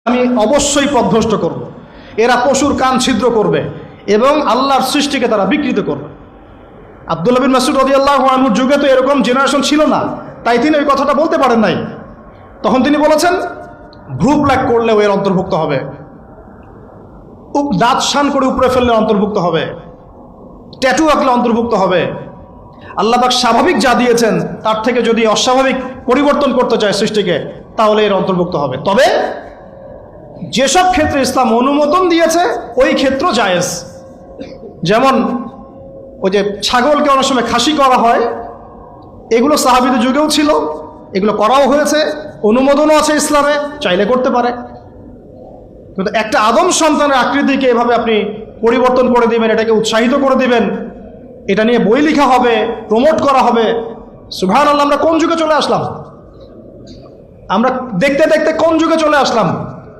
আমি অবশ্যই পথভ্রষ্ট করব। এরা পশুর কান ছিদ্র করবে এবং আল্লাহর সৃষ্টিকে তারা বিকৃত করবে। আব্দুল্লাহ বিন মাসউদ রাদিয়াল্লাহু আনহুর যুগে তো এরকম জেনারেশন ছিল না, তাই তিনি ওই কথাটা বলতে পারেন নাই। তখন তিনি বলেছেন ভ্রু প্লাক করলেও এর অন্তর্ভুক্ত হবে, দাঁত শান করে উপরে ফেললে অন্তর্ভুক্ত হবে, ট্যাটু আঁকলে অন্তর্ভুক্ত হবে। আল্লাহ পাক স্বাভাবিক যা দিয়েছেন তার থেকে যদি অস্বাভাবিক পরিবর্তন করতে চায় সৃষ্টিকে, তাহলে এর অন্তর্ভুক্ত হবে। তবে যেসব ক্ষেত্রে ইসলাম অনুমোদন দিয়েছে ওই ক্ষেত্র জায়েজ। যেমন ওই যে ছাগলকে অনেক সময় খাসি করা হয়, এগুলো সাহাবীদের যুগেও ছিল, এগুলো করাও হয়েছে, অনুমোদনও আছে ইসলামে, চাইলে করতে পারে। কিন্তু একটা আদম সন্তানের আকৃতিকে এভাবে আপনি পরিবর্তন করে দিবেন, এটাকে উৎসাহিত করে দিবেন, এটা নিয়ে বই লেখা হবে, প্রমোট করা হবে। সুবহানাল্লাহ, আমরা কোন যুগে চলে আসলাম? আমরা দেখতে দেখতে কোন যুগে চলে আসলাম?